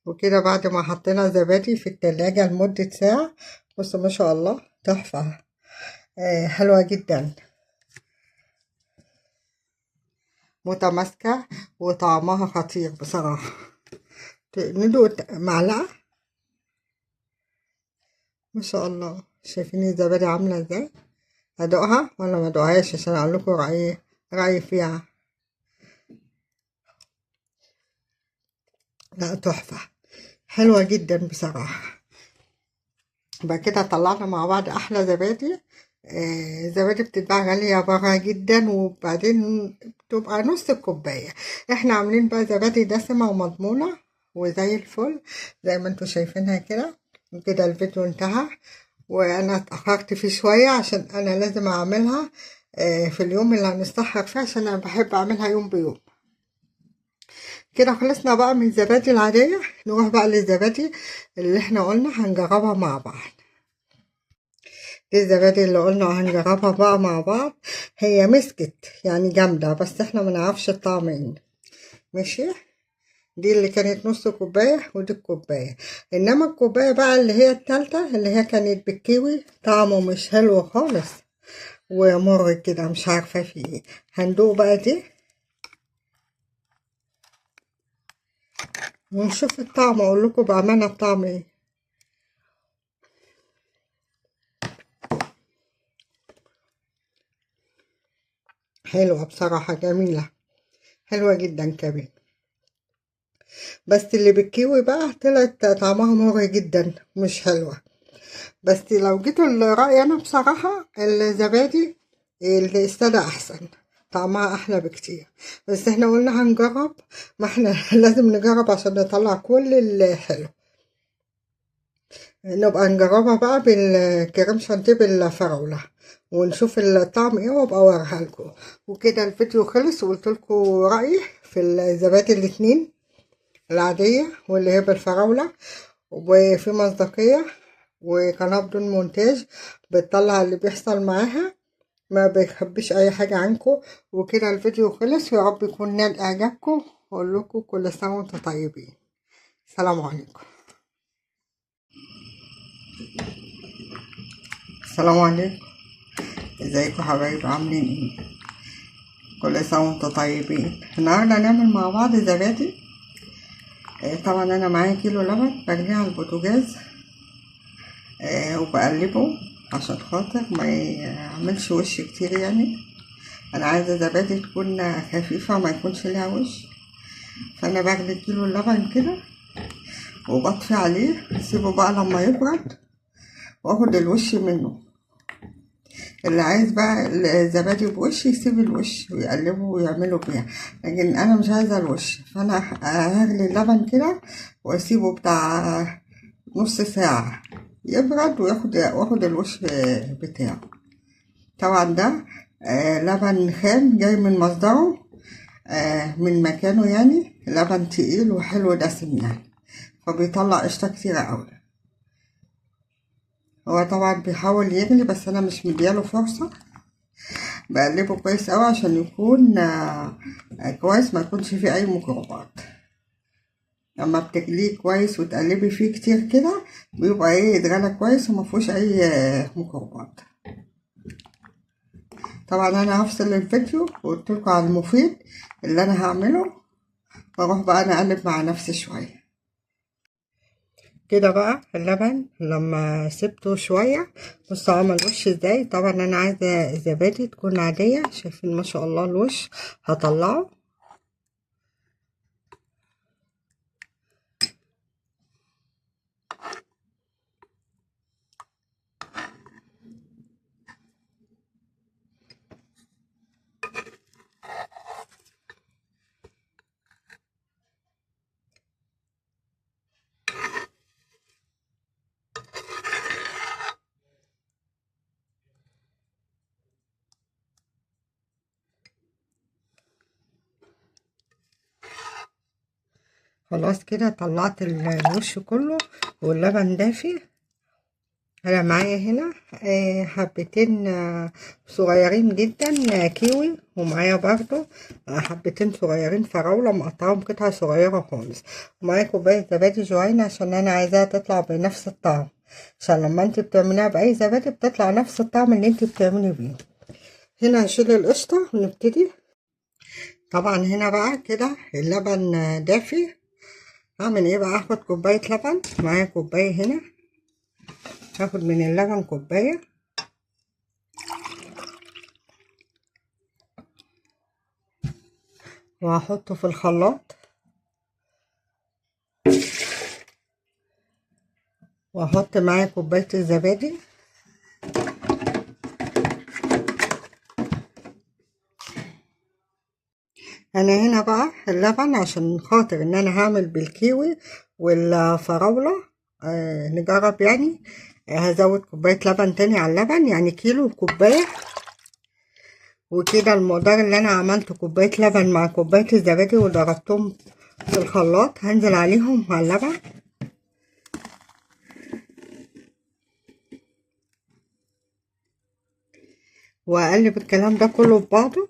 وكده بعد ما حطينا زبادي في التلاجة لمدة ساعة. بصوا ما شاء الله تحفة. حلوة جدا، متماسكة وطعمها خطير بصراحة. ندوق معلقة. ما شاء الله، شايفين الزبادي عاملة ازاي؟ ادوقها ولا ما ادوقهاش عشان اقول لكم رأيي فيها؟ لا تحفة، حلوة جدا بصراحة. بعد كده طلعنا مع بعض احلى زبادي. زبادي بتتباع غالية بره جدا، وبعدين بتبقى نص الكوباية. احنا عاملين بقى زبادي دسمة ومضمونة وزي الفل، زي ما انتوا شايفينها كده. وكده الفيديو انتهى، وانا اتأخرت فيه شوية عشان انا لازم اعملها في اليوم اللي هنسحر فيه، عشان انا بحب اعملها يوم بيوم. كده خلصنا بقى من الزبادي العادية، نروح بقى للزبادي اللي احنا قلنا هنجربها مع بعض. دي الزبادي اللي قلنا هنجربها بقى مع بعض. هي مسكت يعني جامدة، بس احنا منعرفش الطعم ايه. ماشي. دي اللي كانت نص كوباية، ودي الكوباية. انما الكوباية بقى اللي هي التالتة اللي هي كانت بالكيوي، طعمه مش حلو خالص ومر كده، مش عارفة فيه ايه. هندوق بقى دي ونشوف الطعم، اقول لكم بأمانة الطعم ايه. حلوة بصراحة، جميلة، حلوة جدا كمان. بس اللي بالكيوي بقى طلعت طعمها مر جدا، مش حلوة. بس لو جيتوا لرأيي أنا بصراحة، الزبادي اللي السادة أحسن، طعمها أحلى بكتير. بس احنا قلنا هنجرب، ما احنا لازم نجرب عشان نطلع كل الحلو. نبقى نجربها بقى بالكريم شانتيه بالفراولة، ونشوف الطعم ايه وابقى اوريها لكم. وكده الفيديو خلص، وقلت لكم رأيي في الزبادي الاتنين، العادية واللي هي بالفراولة. وفي مصداقية، وقناة بدون مونتاج، بتطلع اللي بيحصل معاها، ما بيخبيش اي حاجة عنكم. وكده الفيديو خلص، يا رب يكون نال اعجابكم، واقول لكم كل سنة وانتم طيبين. السلام عليكم. السلام عليكم. ازيكم حبايبي، عاملين ايه؟ كل سنة وانتم طيبين. النهاردة هنعمل مع بعض زبادي. طبعا انا معايا كيلو لبن بغليه على البوتاجاز، وبقلبه عشان خاطر ما يعملش وش كتير يعني. انا عايزه زبادي تكون خفيفه، ما يكونش ليها وش. فانا بغلي كيلو اللبن كده وبطفي عليه، اسيبه بقى لما يبرد واخد الوش منه. اللي عايز بقى الزبادي بوش يسيب الوش ويقلبه ويعمله بيها، لكن انا مش عايزه الوش. فانا هغلي اللبن كده واسيبه بتاع نص ساعه يبرد واخد الوش بتاعه. طبعا ده لبن خام جاي من مصدره، من مكانه يعني. لبن تقيل وحلو دسم يعني، فبيطلع قشطة كتيرة اوي. هو طبعا بيحاول يغلي، بس انا مش مدياله فرصة. بقلبه كويس اوي عشان يكون كويس، ما يكونش فيه اي ميكروبات. لما بتغليه كويس وتقلبي فيه كتير كده، بيبقى ايه، يتغلى كويس ومفيهوش اي ميكروبات. طبعا انا هفصل الفيديو وقلتلكوا على المفيد اللي انا هعمله، واروح بقى انا اقلب مع نفسي شويه. كده بقى اللبن لما سبته شويه، بصوا عمل وش ازاي. طبعا انا عايزه الزبادي تكون عاديه، شايفين ما شاء الله الوش. هطلعه. خلاص كده طلعت الوش كله واللبن دافي. انا معايا هنا حبتين صغيرين جدا كيوي، ومعايا برضو حبتين صغيرين فراولة مقطعهم قطع صغيرة خالص، ومعايا كوباية زبادي جوين عشان انا عايزاها تطلع بنفس الطعم، عشان لما انت بتعمليها باي زبادي بتطلع نفس الطعم اللي انت بتعملي بيه. هنا هشيل القشطة ونبتدي. طبعا هنا بقى كده اللبن دافي. هعمل ايه بقى؟ هاخد كوباية لبن، معايا كوباية هنا، هاخد من اللبن كوباية وهحطه في الخلاط، واحط معاه كوباية الزبادي. انا هنا بقى اللبن عشان خاطر ان انا هعمل بالكيوي والفراولة نجرب يعني. هزود كوباية لبن تاني على اللبن، يعني كيلو كوباية. وكده المقدار اللي انا عملته كوباية لبن مع كوباية الزبادي وضربتهم في الخلاط، هنزل عليهم مع اللبن واقلب الكلام ده كله في بعضه.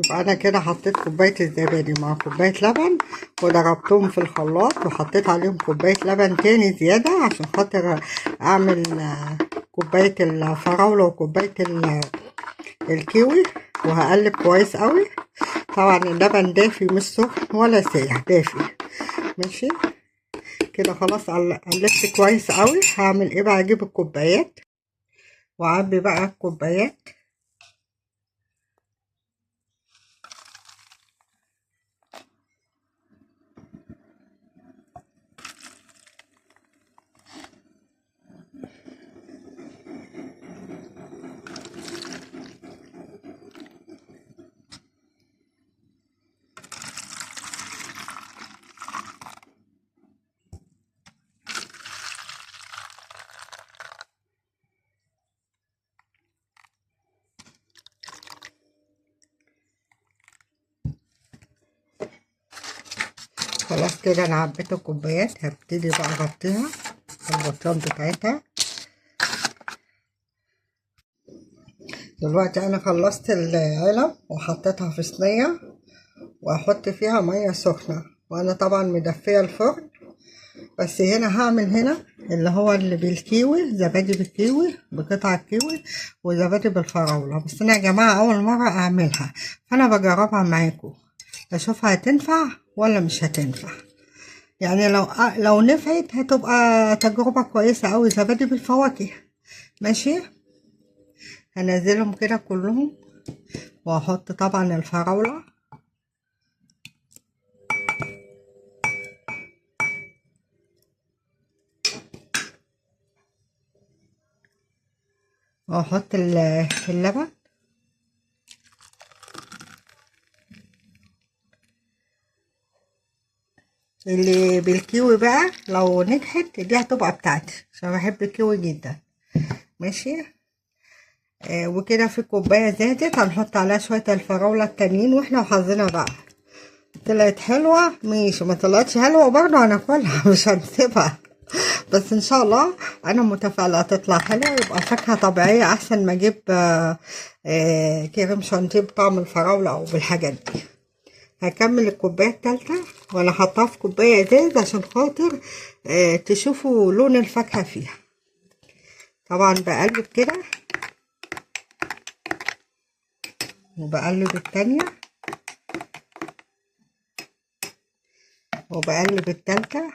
يبقى انا كده حطيت كوبايه الزبادي مع كوبايه لبن وضربتهم في الخلاط، وحطيت عليهم كوبايه لبن تاني زياده عشان خاطر اعمل كوبايه الفراوله وكوبايه الكيوي، وهقلب كويس قوي. طبعا اللبن دافي مش سخن ولا ساقع، دافي. ماشي كده خلاص، قلبت كويس قوي. هعمل ايه بقى؟ اجيب الكوبايات واعبي بقى الكوبايات. خلاص كده انا عبيت الكوبايات، هبتدي بقى اغطيها الغطيان بتاعتها. دلوقتي انا خلصت العلب وحطيتها في صينية، وهحط فيها مية سخنة، وانا طبعا مدفية الفرن. بس هنا هعمل هنا اللي بالكيوي، زبادي بالكيوي بقطع الكيوي، وزبادي بالفراولة. بس انا يا جماعة اول مرة اعملها، فانا بجربها معاكم اشوفها هتنفع ولا مش هتنفع. يعني لو نفعت هتبقى تجربة كويسة اوي. زبادي بالفواكه. ماشي، هنزلهم كده كلهم، واحط طبعا الفراولة، واحط اللبن، اللي بالكيوي بقى لو نجحت دي هتبقى بتاعتي عشان بحب الكيوي جدا. ماشي. وكده في كوباية زادت، هنحط عليها شوية الفراولة التانيين واحنا وحظنا بقى. طلعت حلوة ماشي، ما طلعتش حلوة برضه هناكلها مش هنسيبها. بس ان شاء الله انا متفائلة تطلع حلوة، يبقى فاكهة طبيعية احسن ما اجيب كريم شانتيه بطعم الفراولة او بالحاجات دي. هكمل الكوباية التالتة وانا حطاها في كوباية ازاز عشان خاطر تشوفوا لون الفاكهة فيها. طبعا بقلب كده، وبقلب التانية، وبقلب التالتة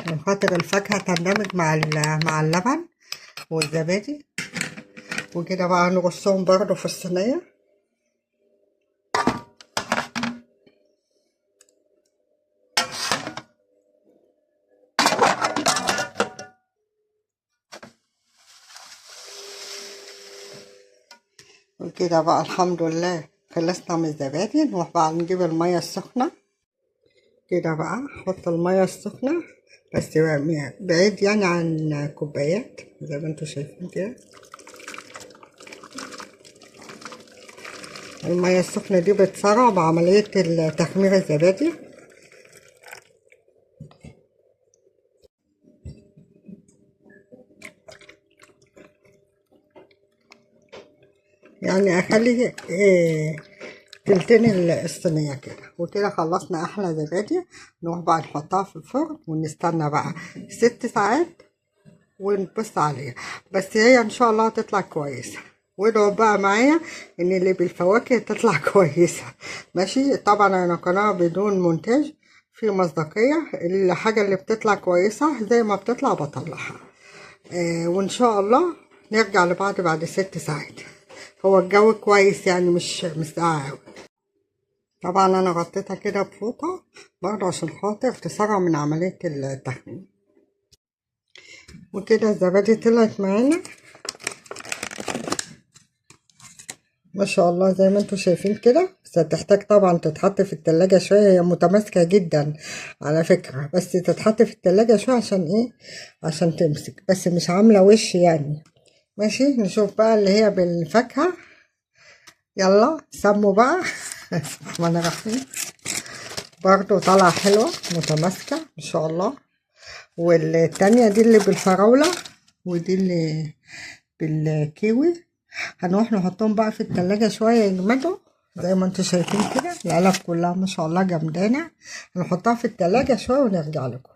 عشان خاطر الفاكهة تندمج مع اللبن والزبادي. وكده بقى نرصهم برضو في الصينية. وكده بقى الحمد لله خلصنا من الزبادي. نروح بقى نجيب المية السخنة. كده بقى احط المية السخنة بس بعيد يعني عن كوبايات زي ما انتوا شايفين كده. المية السخنة دي بتسرع بعملية تخمير الزبادي. يعني اخلي تلتين الصينية كده. وكده خلصنا احلى زبادي. نروح بقى نحطها في الفرن ونستنى بقى 6 ساعات ونبص عليها. بس هي ان شاء الله هتطلع كويسة. وادعوا بقى معايا ان اللي بالفواكه تطلع كويسة. ماشي. طبعا انا قناة بدون مونتاج، في مصداقية. الحاجة اللي بتطلع كويسة زي ما بتطلع بطلعها. وان شاء الله نرجع لبعض بعد 6 ساعات. هو الجو كويس يعني مش ساقع أوي. طبعا انا غطيتها كده بفوطة برضه عشان خاطر تسرع من عملية التخمير. وكده الزبادي طلعت معانا ما شاء الله زي ما انتوا شايفين كده. بس هتحتاج طبعا تتحط في التلاجة شوية، هي متماسكة جدا على فكرة، بس تتحط في التلاجة شوية عشان ايه؟ عشان تمسك، بس مش عاملة وش يعني. ماشي. نشوف بقى اللي هي بالفاكهة. يلا سموا بقى. الرحمن الرحيم. برضو طالعة حلوة متماسكة ان شاء الله. والتانية دي اللي بالفراولة، ودي اللي بالكيوي. هنروح نحطهم بقى في التلاجة شوية يجمدوا زي ما انتوا شايفين كده. العلب كلها ما شاء الله جمدانة. هنحطها في التلاجة شوية ونرجع لكم.